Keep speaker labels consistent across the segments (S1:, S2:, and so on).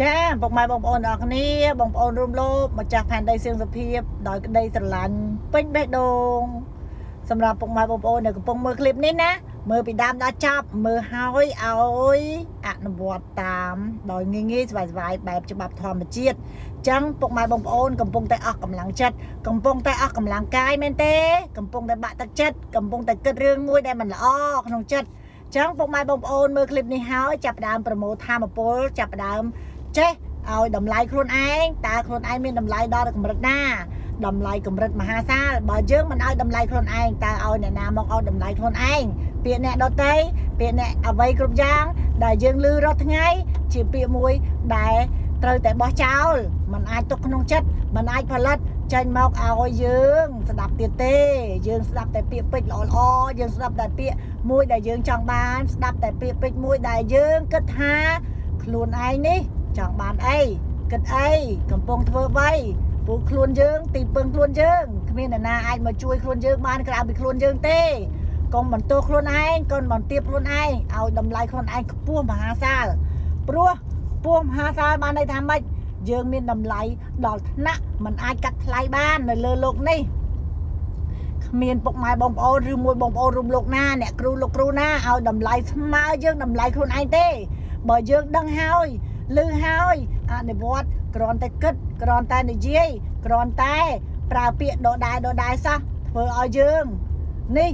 S1: จ้าบอกมาบอกโอนออกนี้บอกโอนรวมโลกมาจากแผ่นใดเสียงสะเพียบดอยใดสลันเป็นเบดงสำหรับปกมาบอกโอนเนี่ยก็ปงมือคลิปนี้นะมือปีดามดาจับมือห้อยเอาอนุวัตตามดอยงี้สบายๆแบบฉบับธรรมจีตจังปกมาบอกโอนกำปงแต่ออกกำลังจัดกำปงแต่ออกกำลังกายเมนเต้กำปงแต่บะตักจัดกำปงแต่เกิดเรื่องมวยได้มันละอ้อขนมจัดจังปกมาบอกโอนมือคลิปนี้ห้อยจับดามโปรโมททามาโพลจับดามเจ๊เอาดำไล่ครูนไอ้ตาครูนไอ้มีดำไล่ดอกับมรดหน้าดำไล่กับมรดมหาศาลบ่เยอะมันเอาดำไล่ครูนไอ้ตาเอาเนี่ยนามองเอาดำไล่ครูนไอ้เปียเนี่ยดอเต้เปียเนี่ยเอาไว้กรุบยางได้ยืงลือรถไงจีเปียมวยได้เตยแต่บ่เจ้ามันอายตกขนมจัดมันอายผลัดใจมอกเอายืงสดับเตียเต้ยืงสดับแต่เปียปิดหล่อยืงสดับแต่เปียมวยได้ยืงจังบานสดับแต่เปียปิดมวยได้ยืงกึศหาครูนไอ้นี่จังบานไอ้กึศไอ้กำปงเทอไว้ปูครูนยืงตีเปิงครูนยืงขมิ้นนาไอ้มาช่วยครูนยืงบ้านกระเอาไปครูนยืงเต้กองมันตัวครูนไอ้กองมันเตียบครูนไอ้เอาดำไล่ครูนไอ้ปั้วมหาศาลปลัวปั้วมหาศาลบ้านในทำไมยืงมีดำไล่ดอกนะมันไอ้กัดไล่บ้านในเรือโลกนี่เมียนปกไม้บอมโอหรือมวยบอมโอรุมโลกหน้าเนี่ยครูลูกครูหน้าเอาดำไล่สมายืงดำไล่ครูนไอ้เต้บ่ยืงดังเฮาลือหายในบอดกรอนแต่กึดกรอนแต่ในเยี่ยกรอนแต่ปลาเปียโดได้ซะเพื่อเอายืงนี่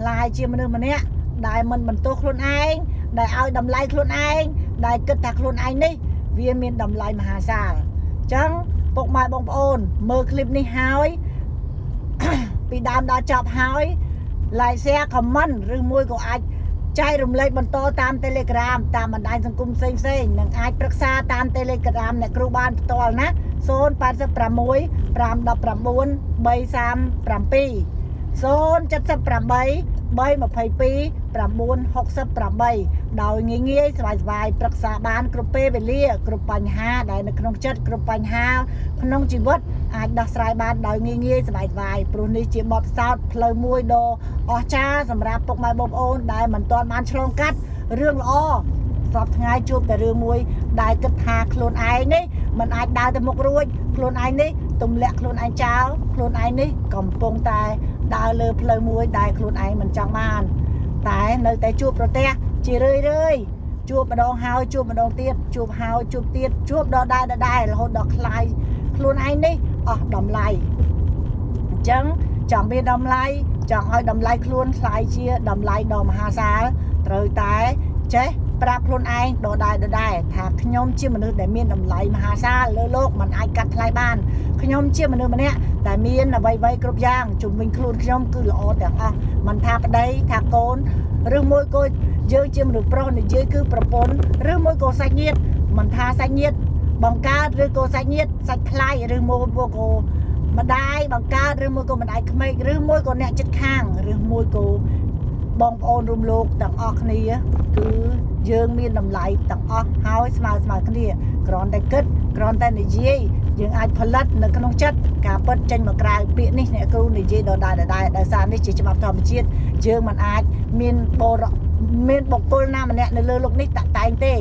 S1: ลายเชียมันนึงมันเนี้ยได้มันตัวคลุนเองได้เอาดำไล่คลุนเองได้กึดแต่คลุนเองนี่เวียนมีดำไล่มหาศาลจังปกไม้บองโอนมือคลิปนี้หายปีดามดาจับหายลายแซ่คอมมันหรือมวยก็อาจใจรวมเลยบนโตตามเทเลกรามตามบันไดสังคมเซ็งหนังอาจปรึกษาตามเทเลกรามเนี่ยครูบาลตอลนะโซนปาสปรามวยปรามดับปรามบุญใบสามปรามปีโซนจัดสปรามใบมาภัยปีปรามบุญ60ปรามใบดาวเงี้ยสบายปรึกษาบ้านกรุปเป้เบลเลียกรุปปัญหาได้ในขนมจัดกรุปปัญหาขนมจีบดอาจดักสายบ้านดาวเงี้ยสบายปรุนิจิบอบซาวเพลย์มวยโดออจ้าสำหรับปกไม้บอมโอนได้เหมือนตอนมันฉลองกัดเรื่องอ้อสอบง่ายจูบแต่เรื่องมวยได้กึศหาโคลนไอ้นี่มันอาจดาวแต่หมกรวยโคลนไอ้นี่ตุ่มแหลกโคลนไอ้เจ้าโคลนไอ้นี่กำปงตายดาวเลยเพลย์มวยได้โคลนไอ้มันจังมานแต่ในแต่จูบโปรเตะจีเรื่อยจูบมาดองเฮาจูบมาดองเตี้ยจูบเฮาจูบเตี้ยจูบดอกได้แล้วดอกคลายโคลนไอ้นี่อ๋อดำไล่จังจังเป็นดำไล่จังเอาดำไล่คลวนคลายเชียดำไล่ดอมหาศาลเตยตายเจ๊ปราบคลวนไอ้ดอได้ถ้าขยมเชี่ยมนุษย์แต่เมียนดำไล่มหาศาลเลอโลกมันไอ้กัดทลายบ้านขยมเชี่ยมนุษย์มันเนี้ยแต่เมียนไว้กรุบย่างจุ่มวิงคลวนขยมคือหล่อแต่อ๋อมันทาปได้ทาโกนเรื่องมวยก็เยอะเชี่ยมนุษย์โปรนี่เยอะคือประปนเรื่องมวยก็ใส่เงียดมันทาใส่เงียดบังการเรื่องก็ใส่เงียดใส่คลายเรื่องมวยพวกโกมาได้บางการหรือมวยก็มันได้ไม่หรือมวยก็เนี่ยจัดข้างหรือมวยก็บองโอนรวมโลกต่างออกนี่คือยืงมีลำไหลต่างออกเฮาสมาคนนี้กรอนแต่กึศกรอนแต่ในเยี่ยยังอาจผลัดในขนมจัดกาเปิดจังมากลายเปียนี่เนี่ยครูในเยี่ยได้สารนี่จีจะมาทำเชียดยืงมันอาจมีโบกตัวหน้ามันเนี่ยในเรือลูกนี่ตัดตายเต้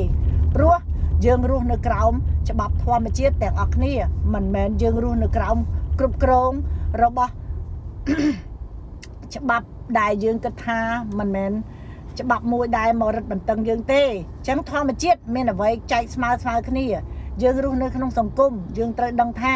S1: รัวยืงรู้ในกราวจะบับทวามเชียดแต่งออกนี่มันแมนยืงรู้ในกราวกรุบกรองเราบอกฉบับได้ยืงกระทามันแมนฉบับมวยได้มรดบันตังยืงเต้จังทอมาเจ็ดเมนเอาไว้ใจสมาขึ้นนี่ยืงรู้ในขนมสังคมยืงตระดังท่า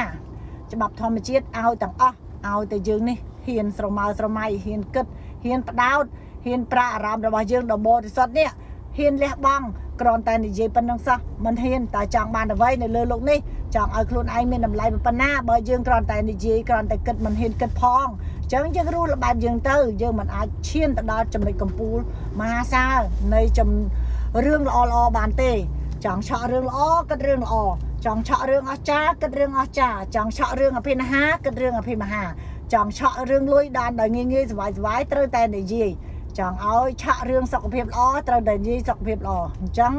S1: ฉบับทอมาเจ็ดเอาต่างอ้อเอาแต่ยืงนี่เฮียนสมัยเฮียนกึศเฮียนประดาวเฮียนปลาอารามเราบอกยืงดอกโบที่สุดเนี่ยเฮียนเลี้ยบังกรอนแต่ในเจปันนังซะมันเฮียนแต่จังบานเอาไว้ในเรือโลกนี่จังเอาคลุนไอเมนนำลายมันปนหน้าบ่ยืงกรอนแต่ในเจกรอนแต่กึศมันเฮียนกึศพองจังยังรู้ระบายยืงเตอร์ยืงมันอาจเชี่ยนแต่ดาวจำในกัมพูมาซาในจำเรื่องละอบานเต้จังเฉาะเรื่องละก็เรื่องละจังเฉาะเรื่องอาจารย์ก็เรื่องอาจารย์จังเฉาะเรื่องอภิมหาก็เรื่องอภิมหาจังเฉาะเรื่องลุยดานได้เงี้ยสบายเตอร์แต่ในเจจังเอาเฉาะเรื่องสกปรกล้อเตอร์ได้ยี่สกปรกล้อจัง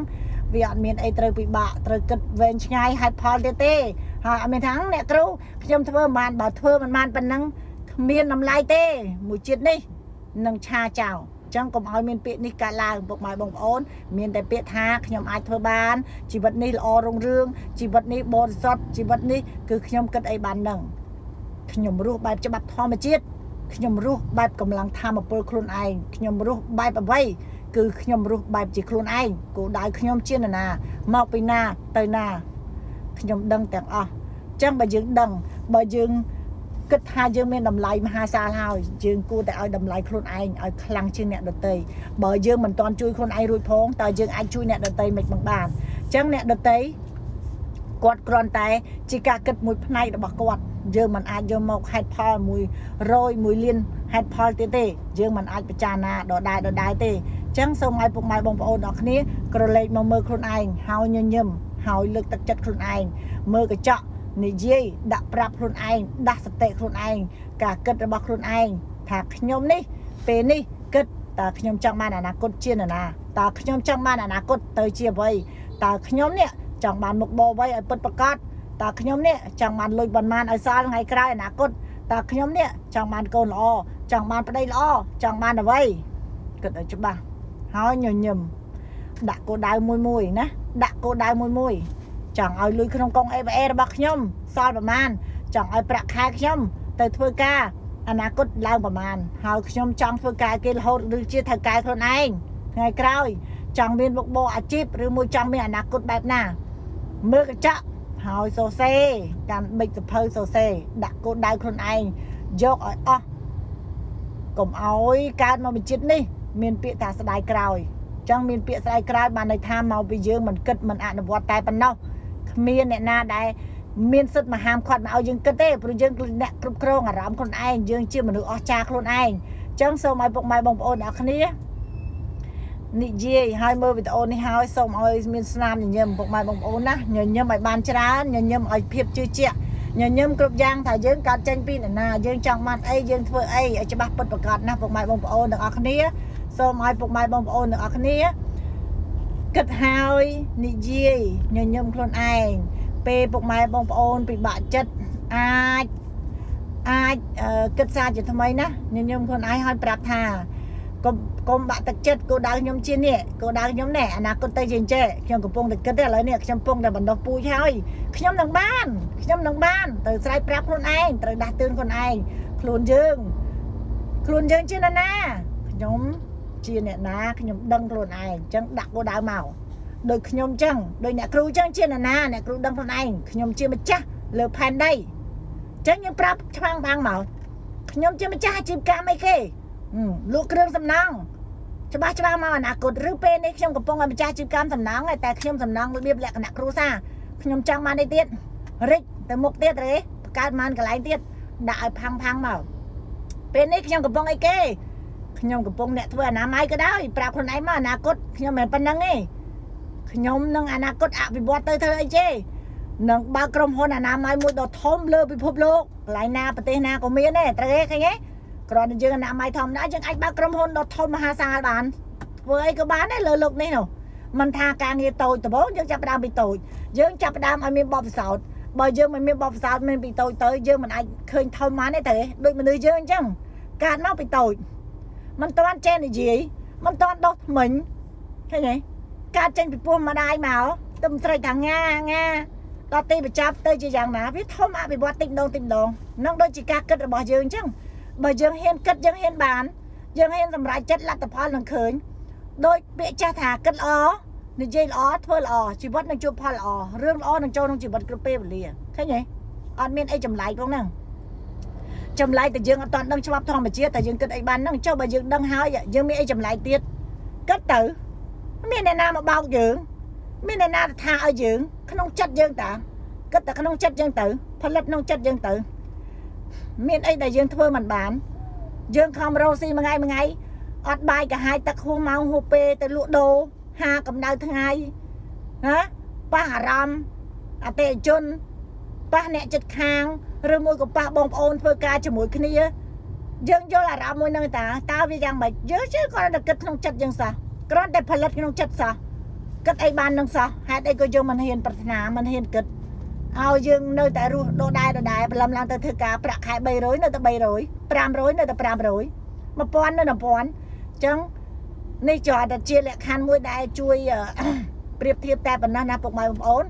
S1: วิญญาณมีไอเตอร์ปีบะเตอร์กึศเวนชไงฮัดพอลเต้หาไม่ทั้งเนี่ยครูขยมเทอร์มันบ่เทอร์มันเป็นนังเมียนน้ำลายเต้หมูจิตนี่นังชาเจ้า ចឹងកុំឲ្យមានពាក្យនេះកើតឡើងពុកម៉ែបងប្អូនមានតែពាក្យថាខ្ញុំអាចធ្វើបានជីវិតនេះល្អរុងរឿងជីវិតនេះបរិសុទ្ធជីវិតនេះគឺខ្ញុំគិតអីបាននឹងខ្ញុំរស់បែបច្បាប់ធម្មជាតិខ្ញុំរស់បែបកម្លាំងធម៌ពលខ្លួនឯងខ្ញុំរស់បែបអ្វីគឺខ្ញុំរស់បែបជាខ្លួនឯងគោលដៅខ្ញុំជាណាមកពីណាទៅណាខ្ញុំដឹងទាំងអស់ចឹងបើយើងដឹងបើយើងគិតថាយើងមានតម្លៃមហាសាលហើយយើងគួរតែឲ្យតម្លៃខ្លួនឯងឲ្យខ្លាំងជាងអ្នកដទៃបើយើងមិនទាន់ជួយខ្លួនឯងរួចផងតើយើងអាចជួយអ្នកដទៃមិនបានចឹងអ្នកដទៃគាត់គ្រាន់តែជាការគិតមួយផ្នែករបស់គាត់យើងមិនអាចយកមកហេតុផល100 លានហេតុផលទៀតទេយើងមិនអាចពិចារណាដដែលទេចឹងសូមឲ្យពុកម៉ែបងប្អូនទាំងគ្នាក្រឡេកមកមើលខ្លួនឯងហើយញញឹមហើយលើកទឹកចិត្តខ្លួនឯងមើលកញ្ចក់និយាយដាក់ប្រាប់ខ្លួនឯងដាស់សតិខ្លួនឯងការគិតរបស់ខ្លួនឯងថាខ្ញុំនេះពេលនេះគិតតើខ្ញុំចង់បានអនាគតជាណាតើខ្ញុំចង់បានអនាគតទៅជាអ្វីតើខ្ញុំនេះចង់បានមុខបអ្វីឲ្យពិតប្រាកដតើខ្ញុំនេះចង់បានលុយប៉ុន្មានឲ្យសល់ថ្ងៃក្រោយអនាគតតើខ្ញុំនេះចង់បានកូនល្អចង់បានប្តីល្អចង់បានអ្វីគិតឲ្យច្បាស់ហើយញញឹមដាក់គោលដៅមួយណាដាក់គោលដៅមួយចង់ឲ្យលុយក្នុងកង EBA របស់ខ្ញុំសល់ប្រមាណចង់ឲ្យប្រាក់ខែខ្ញុំទៅធ្វើការអនាគតឡើងប្រមាណហើយខ្ញុំចង់ធ្វើការគេរហូតឬជាថៅកែខ្លួនឯងថ្ងៃក្រោយចង់មានមុខបរអាជីពឬមួយចង់មានអនាគតបែបណាមើលកញ្ចក់ហើយសរសេរកាន់បិចសភៅសរសេរដាក់គោលដៅខ្លួនឯងយកឲ្យអស់កុំឲ្យកើតមកវិចិត្តនេះមានពាក្យថាស្ដាយក្រោយចឹងមានពាក្យស្ដាយក្រោយបានន័យថាមកពីយើងមិនគិតមិនអនុវត្តតែប៉ុណ្ណោះគ្មានអ្នកណាដែលមានសិទ្ធិមកហាមឃាត់មកឲ្យយើងគិតទេព្រោះយើងគឺអ្នកគ្រប់គ្រងអារម្មណ៍ខ្លួនឯងយើងជាមនុស្សអស្ចារ្យខ្លួនឯងចឹងសូមឲ្យពុកម៉ែបងប្អូនអ្នកគ្នានិយាយឲ្យមើលវីដេអូនេះហើយសូមឲ្យមានស្នាមញញឹមពុកម៉ែបងប្អូនណាញញឹមឲ្យបានច្រើនញញឹមឲ្យភាពជឿជាក់ញញឹមគ្រប់យ៉ាងថាយើងកើតចេញពីណាយើងចង់បានអីយើងធ្វើអីឲ្យច្បាស់ពិតប្រាកដណាពុកម៉ែបងប្អូនទាំងអស់គ្នាសូមឲ្យពុកម៉ែបងប្អូនទាំងអស់គ្នាគិតហើយនិយាយញញឹមខ្លួនឯងពេលពុកម៉ែបងប្អូនពិបាកចិត្តអាចគិតសារជាថ្មីណាញញឹមខ្លួនឯងឲ្យប្រាប់ថាកុំបាក់ទឹកចិត្តគោលដៅខ្ញុំជានេះគោលដៅខ្ញុំនេះអនាគតទៅជាអញ្ចេះខ្ញុំកំពុងតែគិតទេឥឡូវនេះខ្ញុំកំពុងតែបណ្ដោះពូជហើយខ្ញុំនឹងបានទៅស្រ័យប្រាប់ខ្លួនឯងត្រូវដាស់តឿនខ្លួនឯងខ្លួនយើងជាណាខ្ញុំជាអ្នកណាខ្ញុំដឹងខ្លួនឯងអញ្ចឹងដាក់គោលដៅមកដូចខ្ញុំអញ្ចឹងដូចអ្នកគ្រូអញ្ចឹងជាណាអ្នកគ្រូដឹងខ្លួនឯងខ្ញុំជាម្ចាស់លើផែនដីអញ្ចឹងយើងប្រាប់ឆ្វាំងបាំងមកខ្ញុំជាម្ចាស់អាជីវកម្មអីគេលក់គ្រឿងសំណង់ច្បាស់មកអនាគតឬពេលនេះខ្ញុំកំពុងឲ្យម្ចាស់អាជីវកម្មសំណង់តែខ្ញុំសំណង់របៀបលក្ខណៈគ្រួសារខ្ញុំចង់បានអីទៀតរិចទៅមុខទៀតទេបង្កើតបានកន្លែងទៀតដាក់ឲ្យផាំងមកពេលនេះខ្ញុំកំពុងអីគេខ្ញុំកំពុងអ្នកធ្វើអនាម័យក៏ដោយប្រាប់ខ្លួនឯងមកអនាគតខ្ញុំមិនប៉ុណ្្នឹងទេខ្ញុំនឹងអនាគតអភិវឌ្ឍទៅធ្វើអីទេនឹងបើកក្រុមហ៊ុនអនាម័យមួយដ៏ធំលើពិភពលោកកន្លែងណាប្រទេសណាក៏មានដែរត្រូវទេឃើញទេគ្រាន់តែយើងអនាម័យធម្មតាយើងអាចបើកក្រុមហ៊ុនដ៏ធំមហាសាលបានធ្វើអីក៏បានដែរលើโลกនេះនោះមិនថាការងារតូចដំបូងយើងចាប់ផ្ដើមពីតូចយើងចាប់ផ្ដើមឲ្យមានបបពិសោធន៍បើយើងមិនមានបបពិសោធន៍មានពីតូចទៅយើងមិនអាចឃើញធំបានទេដូចមនុស្សយើងអញ្ចឹងកើតមកពីតូចមិនទាន់ចេះនិយាយមិនទាន់ដោះថ្មិញឃើញទេការចេញពីពោះម្ដាយមកទៅស្រីថាងាដល់ទីបញ្ចប់ទៅជាយ៉ាងណាវាធំអភិវឌ្ឍតិចម្ដងនឹងដូចជាការគិតរបស់យើងអញ្ចឹងបើយើងហ៊ានគិតយើងហ៊ានបានយើងហ៊ានសម្រេចចិត្តលទ្ធផលនឹងឃើញដោយពាក្យចាស់ថាគិតល្អនិយាយល្អធ្វើល្អជីវិតនឹងជួបផលល្អរឿងល្អនឹងចូលក្នុងជីវិតគ្រប់ពេលវេលាឃើញទេអត់មានអីចម្លែកផងហ្នឹងចម្លែកតែយើងអត់ទាន់ដឹងច្បាប់ធម្មជាតិតែយើងគិតអីបានហ្នឹងចុះបើយើងដឹងហើយយើងមានអីចម្លែកទៀតគិតទៅមានអ្នកណាមកបោកយើងមានអ្នកណាថាឲ្យយើងក្នុងចិត្តយើងតាគិតតែក្នុងចិត្តយើងទៅផលិតក្នុងចិត្តយើងទៅមានអីដែលយើងធ្វើមិនបានយើងខំរកស៊ីមួយថ្ងៃអត់បាយកាហាយទឹកហួសម៉ោងហួសពេលទៅលក់ដូរហាកម្ដៅថ្ងៃណាប៉ះអារម្មណ៍អតិថិជនប៉ះអ្នកចិត្តខាងឬមួយក៏ប៉ះបងប្អូនធ្វើការជាមួយគ្នាយើងយល់អារម្មណ៍មួយហ្នឹងតើវាយ៉ាងម៉េចយើងជឿគ្រាន់តែគិតក្នុងចិត្តយើងសោះគ្រាន់តែផលិតក្នុងចិត្តសោះគិតអីបាននឹងសោះហេតុអីក៏យើងមិនហ៊ានប្រាថ្នាមិនហ៊ានគិតឲ្យយើងនៅតែរស់ដដែលព្រលឹមឡើងទៅធ្វើការប្រាក់ខែ300នៅតែ300 500នៅតែ500 1000នៅ1000អញ្ចឹង នេះចោះតែជាលក្ខខណ្ឌមួយដែលជួយប្រៀបធៀបតែប៉ុណ្ណោះណាពុកម៉ែបងប្អូន